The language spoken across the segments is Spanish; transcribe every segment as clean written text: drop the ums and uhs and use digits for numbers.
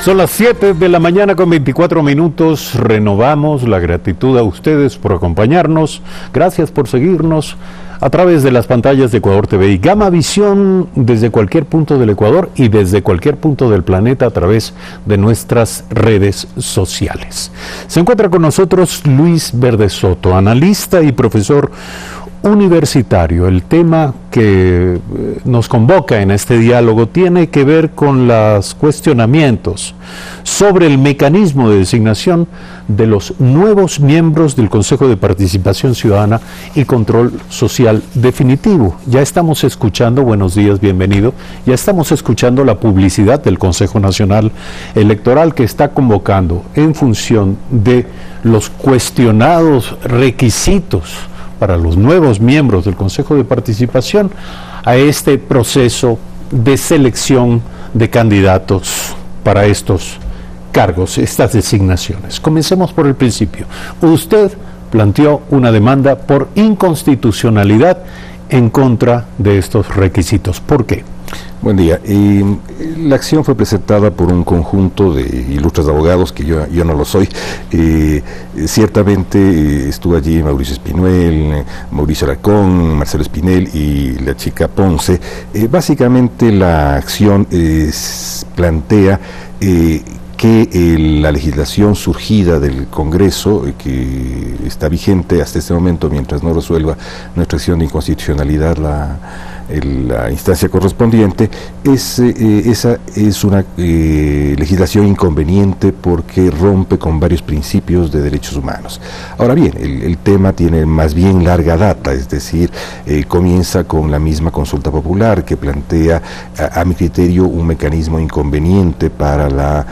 Son las 7 de la mañana con 24 minutos. Renovamos la gratitud a ustedes por acompañarnos. Gracias por seguirnos a través de las pantallas de Ecuador TV y Gama Visión desde cualquier punto del Ecuador y desde cualquier punto del planeta a través de nuestras redes sociales. Se encuentra con nosotros Luis Verde Soto, analista y profesor universitario. El tema que nos convoca en este diálogo tiene que ver con los cuestionamientos sobre el mecanismo de designación de los nuevos miembros del Consejo de Participación Ciudadana y Control Social Definitivo. Ya estamos escuchando, buenos días, bienvenido, ya estamos escuchando la publicidad del Consejo Nacional Electoral que está convocando en función de los cuestionados requisitos para los nuevos miembros del Consejo de Participación a este proceso de selección de candidatos para estos cargos, estas designaciones. Comencemos por el principio. Usted planteó una demanda por inconstitucionalidad en contra de estos requisitos. ¿Por qué? Buen día. La acción fue presentada por un conjunto de ilustres abogados, que yo no lo soy. Ciertamente estuvo allí Mauricio Espinel, Mauricio Aracón, Marcelo Espinel y la chica Ponce. Básicamente la acción plantea que la legislación surgida del Congreso, que está vigente hasta este momento mientras no resuelva nuestra acción de inconstitucionalidad la instancia correspondiente, esa es una legislación inconveniente porque rompe con varios principios de derechos humanos. Ahora bien, el tema tiene más bien larga data, es decir, comienza con la misma consulta popular que plantea, a mi criterio, un mecanismo inconveniente para la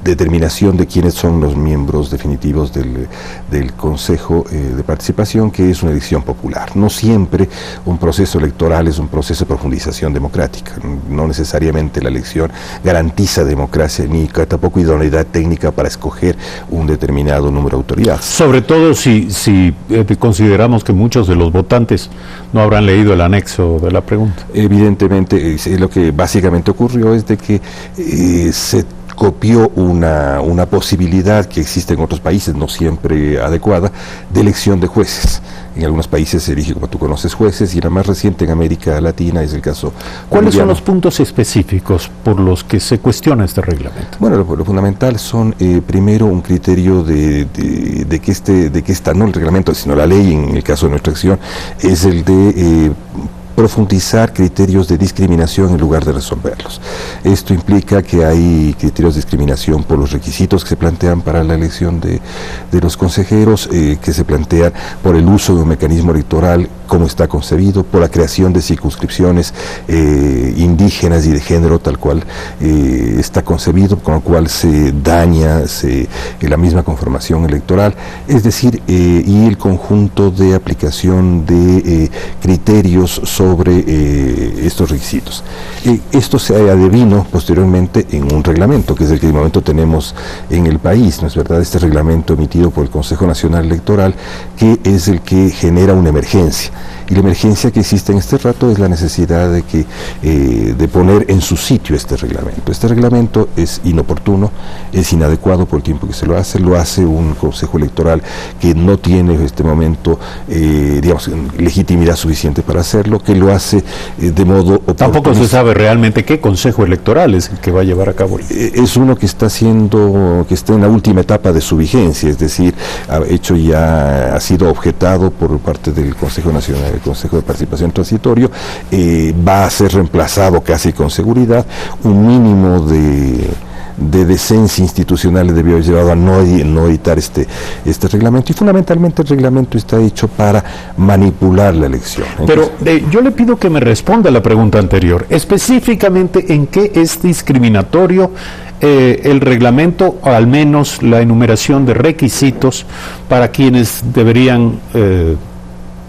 determinación de quiénes son los miembros definitivos del Consejo de Participación, que es una elección popular. No siempre un proceso electoral es un proceso de profundización democrática. No necesariamente la elección garantiza democracia ni tampoco idoneidad técnica para escoger un determinado número de autoridades. Sobre todo si consideramos que muchos de los votantes no habrán leído el anexo de la pregunta. Evidentemente, lo que básicamente ocurrió es de que se copió una posibilidad que existe en otros países, no siempre adecuada, de elección de jueces. En algunos países se elige, como tú conoces, jueces, y la más reciente en América Latina es el caso ¿Cuáles son los puntos específicos por los que se cuestiona este reglamento? Bueno, lo fundamental son, primero, un criterio de que no el reglamento, sino la ley, en el caso de nuestra acción, es el de profundizar criterios de discriminación en lugar de resolverlos. Esto implica que hay criterios de discriminación por los requisitos que se plantean para la elección de los consejeros, que se plantean por el uso de un mecanismo electoral como está concebido, por la creación de circunscripciones indígenas y de género tal cual está concebido, con lo cual se daña la misma conformación electoral, es decir, y el conjunto de aplicación de criterios sobre estos requisitos. Esto se adevino posteriormente en un reglamento, que es el que de momento tenemos en el país, ¿no es verdad? Este reglamento emitido por el Consejo Nacional Electoral, que es el que genera una emergencia. Y la emergencia que existe en este rato es la necesidad de poner en su sitio este reglamento. Este reglamento es inoportuno, es inadecuado por el tiempo que se lo hace un Consejo Electoral que no tiene en este momento, legitimidad suficiente para hacerlo, que lo hace de modo oportunista. Tampoco se sabe realmente qué Consejo Electoral es el que va a llevar a cabo. Es uno que está en la última etapa de su vigencia, es decir, ha sido objetado por parte del Consejo Nacional, el Consejo de Participación Transitorio, va a ser reemplazado casi con seguridad. Un mínimo de decencia institucional le debió haber llevado a no editar este reglamento, y fundamentalmente el reglamento está hecho para manipular la elección. Pero yo le pido que me responda a la pregunta anterior, específicamente en qué es discriminatorio el reglamento, o al menos la enumeración de requisitos para quienes deberían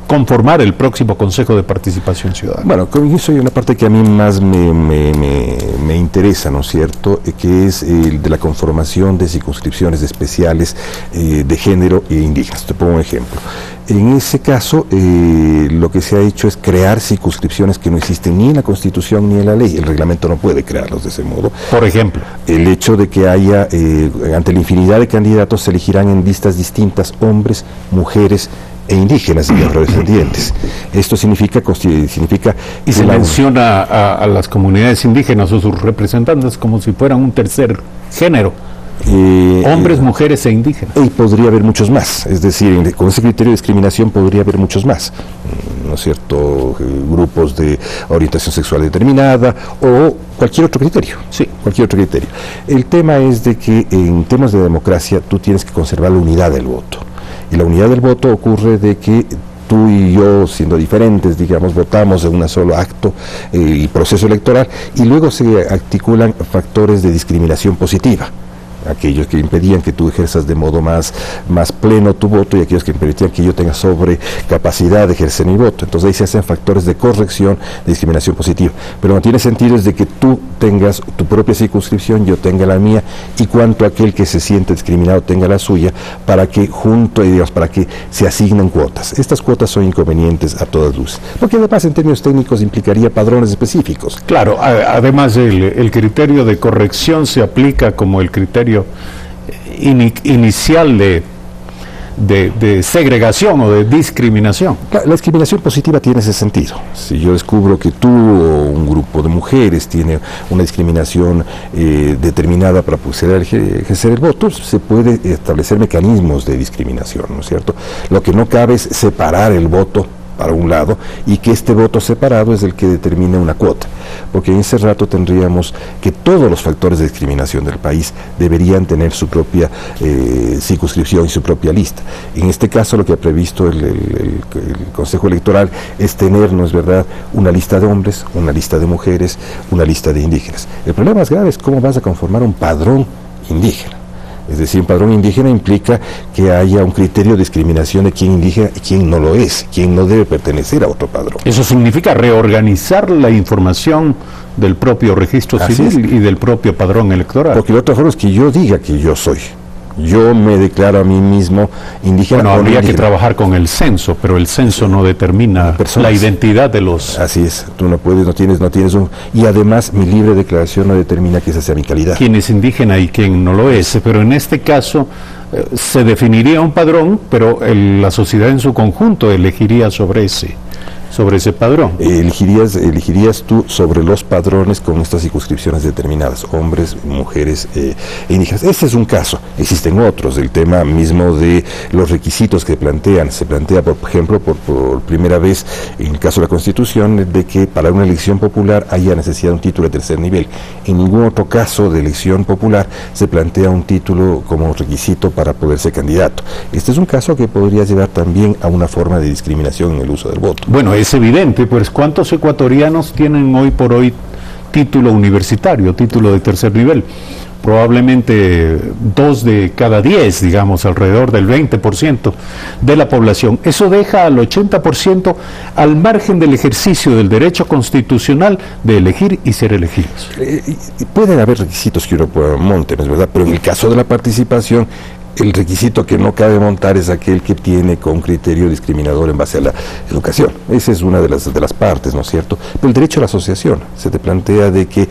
conformar el próximo Consejo de Participación Ciudadana? Bueno, con eso hay una parte que a mí más me interesa, ¿no es cierto?, que es el de la conformación de circunscripciones especiales de género e indígenas. Te pongo un ejemplo. En ese caso, lo que se ha hecho es crear circunscripciones que no existen ni en la Constitución ni en la ley. El reglamento no puede crearlos de ese modo. Por ejemplo, el hecho de que haya, ante la infinidad de candidatos, se elegirán en listas distintas hombres, mujeres e indígenas y afrodescendientes. Esto significa y se menciona a las comunidades indígenas o sus representantes como si fueran un tercer género. Hombres, mujeres e indígenas. Y podría haber muchos más, es decir, con ese criterio de discriminación podría haber muchos más, ¿no es cierto? Grupos de orientación sexual determinada o cualquier otro criterio. Sí. Cualquier otro criterio. El tema es de que en temas de democracia tú tienes que conservar la unidad del voto. Y la unidad del voto ocurre de que tú y yo, siendo diferentes, digamos, votamos en un solo acto y proceso electoral, y luego se articulan factores de discriminación positiva. Aquellos que impedían que tú ejerzas de modo más pleno tu voto y aquellos que permitían que yo tenga sobrecapacidad de ejercer mi voto. Entonces ahí se hacen factores de corrección, de discriminación positiva. Pero no tiene sentido es de que tú tengas tu propia circunscripción, yo tenga la mía, y cuanto aquel que se siente discriminado tenga la suya, para que para que se asignen cuotas. Estas cuotas son inconvenientes a todas luces, porque además en términos técnicos implicaría padrones específicos. Claro, además el criterio de corrección se aplica como el criterio inicial de segregación o de discriminación. La discriminación positiva tiene ese sentido. Si yo descubro que tú o un grupo de mujeres tiene una discriminación determinada para poder ejercer el voto, se puede establecer mecanismos de discriminación, ¿no es cierto? Lo que no cabe es separar el voto para un lado y que este voto separado es el que determine una cuota, porque en ese rato tendríamos que todos los factores de discriminación del país deberían tener su propia circunscripción y su propia lista. En este caso lo que ha previsto el Consejo Electoral es tener, ¿no es verdad?, una lista de hombres, una lista de mujeres, una lista de indígenas. El problema más grave es cómo vas a conformar un padrón indígena. Es decir, un padrón indígena implica que haya un criterio de discriminación de quién indígena y quién no lo es, quién no debe pertenecer a otro padrón. Eso significa reorganizar la información del propio registro civil y del propio padrón electoral. Porque la otra forma es que yo diga que yo soy. Yo me declaro a mí mismo indígena. Bueno, habría que trabajar con el censo, pero el censo no determina la identidad de los... Así es, tú no puedes, no tienes un... Y además mi libre declaración no determina que esa sea mi calidad. Quién es indígena y quién no lo es, pero en este caso se definiría un padrón, pero la sociedad en su conjunto elegiría sobre ese padrón. Elegirías tú sobre los padrones con estas circunscripciones determinadas, hombres, mujeres e indígenas. Ese es un caso, existen otros. El tema mismo de los requisitos que se plantea, por ejemplo, por primera vez en el caso de la Constitución, de que para una elección popular haya necesidad de un título de tercer nivel. En ningún otro caso de elección popular se plantea un título como requisito para poder ser candidato. Este es un caso que podría llevar también a una forma de discriminación en el uso del voto. Bueno, es evidente, pues ¿cuántos ecuatorianos tienen hoy por hoy título universitario, título de tercer nivel? Probablemente 2 de cada 10, digamos, alrededor del 20% de la población. Eso deja al 80% al margen del ejercicio del derecho constitucional de elegir y ser elegidos. Pueden haber requisitos que uno monte, ¿no es verdad? Pero en el caso de la participación, el requisito que no cabe montar es aquel que tiene con criterio discriminador en base a la educación. Esa es una de las partes, ¿no es cierto? Pero el derecho a la asociación, se te plantea de que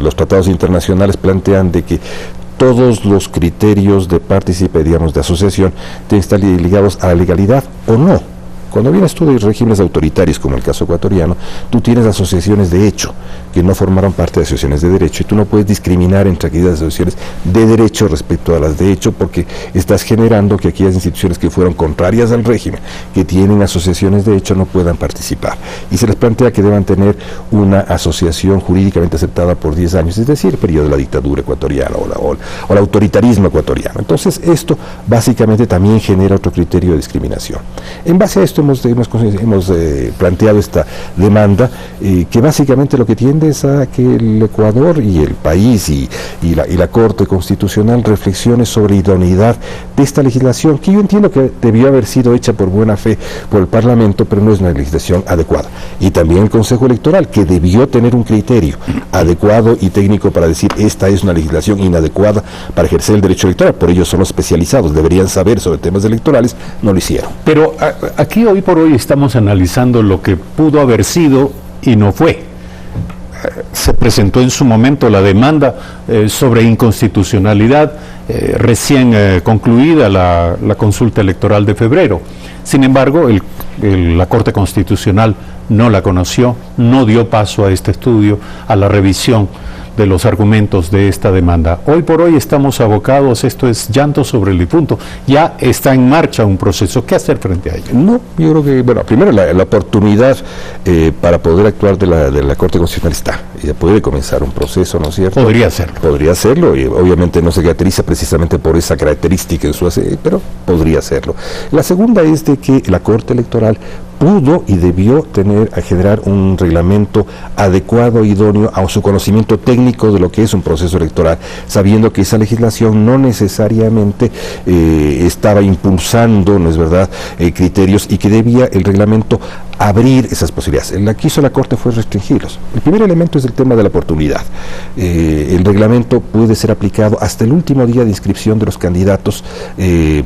los tratados internacionales plantean de que todos los criterios de participación, digamos, de asociación, tienen que estar ligados a la legalidad o no. Cuando vienes tú de regímenes autoritarios, como el caso ecuatoriano, tú tienes asociaciones de hecho, que no formaron parte de asociaciones de derecho, y tú no puedes discriminar entre aquellas asociaciones de derecho respecto a las de hecho, porque estás generando que aquellas instituciones que fueron contrarias al régimen, que tienen asociaciones de hecho, no puedan participar. Y se les plantea que deban tener una asociación jurídicamente aceptada por 10 años, es decir, el periodo de la dictadura ecuatoriana o el autoritarismo ecuatoriano. Entonces, esto básicamente también genera otro criterio de discriminación. En base a esto, esto hemos planteado esta demanda, que básicamente lo que tiende es a que el Ecuador y el país y la Corte Constitucional reflexione sobre idoneidad de esta legislación, que yo entiendo que debió haber sido hecha por buena fe por el Parlamento, pero no es una legislación adecuada. Y también el Consejo Electoral, que debió tener un criterio adecuado y técnico para decir esta es una legislación inadecuada para ejercer el derecho electoral. Por ello son los especializados, deberían saber sobre temas electorales, no lo hicieron. Pero aquí hoy por hoy estamos analizando lo que pudo haber sido y no fue. Se presentó en su momento la demanda sobre inconstitucionalidad recién concluida la consulta electoral de febrero. Sin embargo, la Corte Constitucional no la conoció, no dio paso a este estudio, a la revisión de los argumentos de esta demanda. Hoy por hoy estamos abocados, esto es llanto sobre el difunto, ya está en marcha un proceso. ¿Qué hacer frente a ello? No, yo creo que, bueno, primero la oportunidad para poder actuar de la Corte Constitucional está, ya puede comenzar un proceso, ¿no es cierto? Podría hacerlo. Podría hacerlo, y obviamente no se caracteriza precisamente por esa característica en su pero podría hacerlo. La segunda es de que la Corte Electoral pudo y debió generar un reglamento adecuado, idóneo a su conocimiento técnico de lo que es un proceso electoral, sabiendo que esa legislación no necesariamente estaba impulsando, ¿no es verdad?, criterios, y que debía el reglamento abrir esas posibilidades. Lo que hizo la Corte fue restringirlos. El primer elemento es el tema de la oportunidad. El reglamento puede ser aplicado hasta el último día de inscripción de los candidatos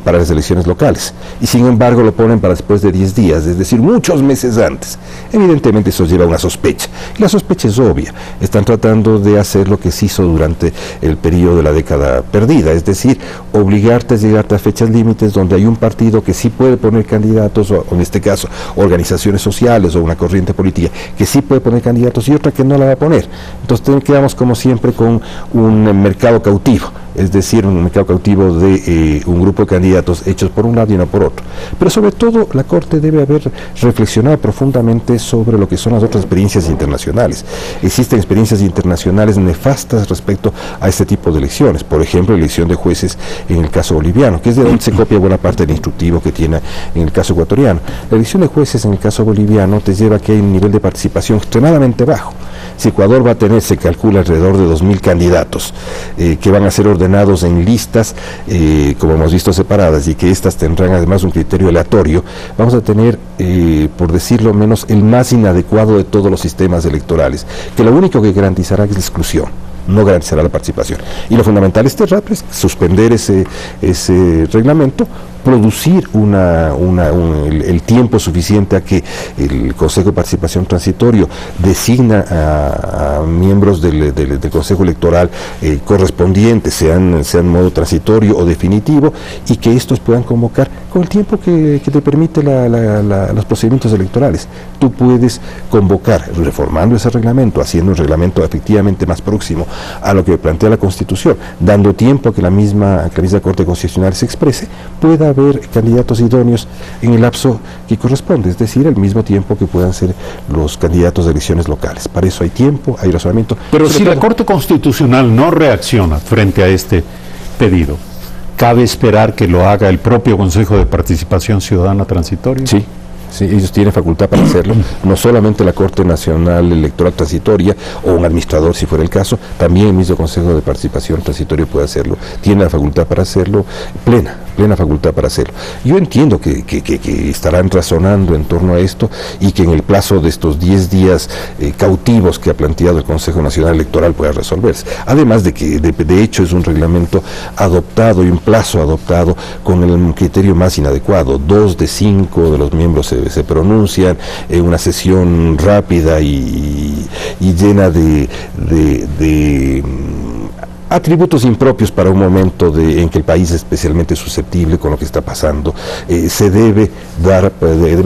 para las elecciones locales, y sin embargo lo ponen para después de 10 días, es decir, muchos meses antes. Evidentemente eso lleva a una sospecha, y la sospecha es obvia. Están tratando de hacer lo que se hizo durante el periodo de la década perdida, es decir, obligarte a llegarte a fechas límites donde hay un partido que sí puede poner candidatos, o en este caso organizaciones sociales o una corriente política que sí puede poner candidatos y otra que no la va a poner. Entonces quedamos como siempre con un mercado cautivo, es decir, un mercado cautivo de un grupo de candidatos hechos por un lado y no por otro. Pero sobre todo la Corte debe haber reflexionado profundamente sobre lo que son las otras experiencias internacionales. Existen experiencias internacionales nefastas respecto a este tipo de elecciones. Por ejemplo, la elección de jueces en el caso boliviano, que es de donde se copia buena parte del instructivo que tiene en el caso ecuatoriano. La elección de jueces en el caso boliviano te lleva a que hay un nivel de participación extremadamente bajo. Si Ecuador va a tener, se calcula, alrededor de 2.000 candidatos que van a ser ordenados en listas, como hemos visto, separadas, y que estas tendrán además un criterio aleatorio, vamos a tener, por decirlo menos, el más inadecuado de todos los sistemas electorales, que lo único que garantizará es la exclusión, no garantizará la participación. Y lo fundamental es suspender ese reglamento, producir el tiempo suficiente a que el Consejo de Participación Transitorio designa a miembros del Consejo Electoral correspondientes, sean modo transitorio o definitivo, y que estos puedan convocar con el tiempo que te permite los procedimientos electorales. Tú puedes convocar, reformando ese reglamento, haciendo un reglamento efectivamente más próximo a lo que plantea la Constitución, dando tiempo a que la misma Corte Constitucional se exprese, pueda haber candidatos idóneos en el lapso que corresponde, es decir, al mismo tiempo que puedan ser los candidatos de elecciones locales. Para eso hay tiempo, hay razonamiento. Pero si la Corte Constitucional no reacciona frente a este pedido, ¿cabe esperar que lo haga el propio Consejo de Participación Ciudadana Transitorio? Sí. Sí, ellos tienen facultad para hacerlo, no solamente la Corte Nacional Electoral Transitoria o un administrador, si fuera el caso, también el mismo Consejo de Participación Transitorio puede hacerlo, tiene la facultad para hacerlo, plena facultad para hacerlo. Yo entiendo que estarán razonando en torno a esto, y que en el plazo de estos 10 días cautivos que ha planteado el Consejo Nacional Electoral pueda resolverse. Además de que de hecho es un reglamento adoptado y un plazo adoptado con el criterio más inadecuado. 2 de 5 de los miembros se pronuncian en una sesión rápida y llena de atributos impropios para un momento en que el país es especialmente susceptible con lo que está pasando. Se debe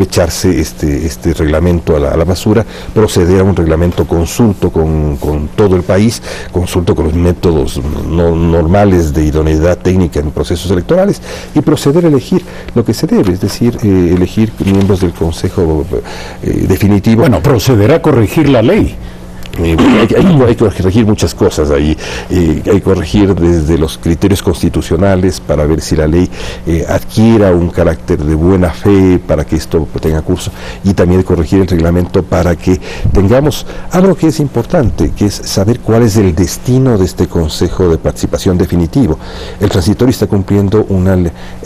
echarse este reglamento a la basura, proceder a un reglamento consulto con todo el país, consulto con los métodos normales de idoneidad técnica en procesos electorales, y proceder a elegir lo que se debe, es decir, elegir miembros del Consejo definitivo. Bueno, proceder a corregir la ley. Hay que corregir muchas cosas ahí. Hay que corregir desde los criterios constitucionales para ver si la ley adquiera un carácter de buena fe para que esto tenga curso, y también corregir el reglamento para que tengamos algo que es importante, que es saber cuál es el destino de este Consejo de Participación definitivo. El transitorio está cumpliendo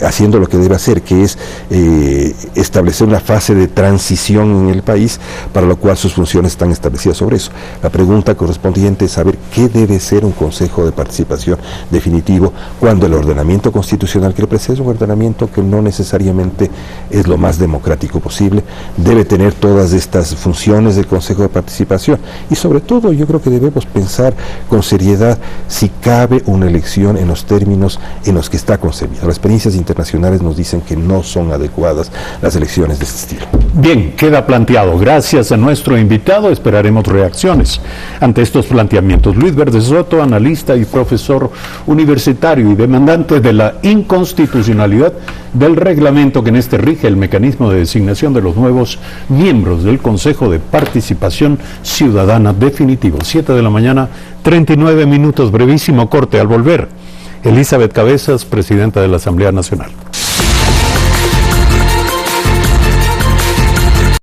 haciendo lo que debe hacer, que es establecer una fase de transición en el país, para lo cual sus funciones están establecidas sobre eso. La pregunta correspondiente es saber qué debe ser un Consejo de Participación definitivo, cuando el ordenamiento constitucional que lo precede es un ordenamiento que no necesariamente es lo más democrático posible. Debe tener todas estas funciones del Consejo de Participación, y sobre todo yo creo que debemos pensar con seriedad si cabe una elección en los términos en los que está concebida. Las experiencias internacionales nos dicen que no son adecuadas las elecciones de este estilo. Bien, queda planteado. Gracias a nuestro invitado, esperaremos reacciones ante estos planteamientos. Luis Verde Soto, analista y profesor universitario y demandante de la inconstitucionalidad del reglamento que en este rige el mecanismo de designación de los nuevos miembros del Consejo de Participación Ciudadana definitivo. 7 de la mañana, 39 minutos, brevísimo corte. Al volver, Elizabeth Cabezas, presidenta de la Asamblea Nacional.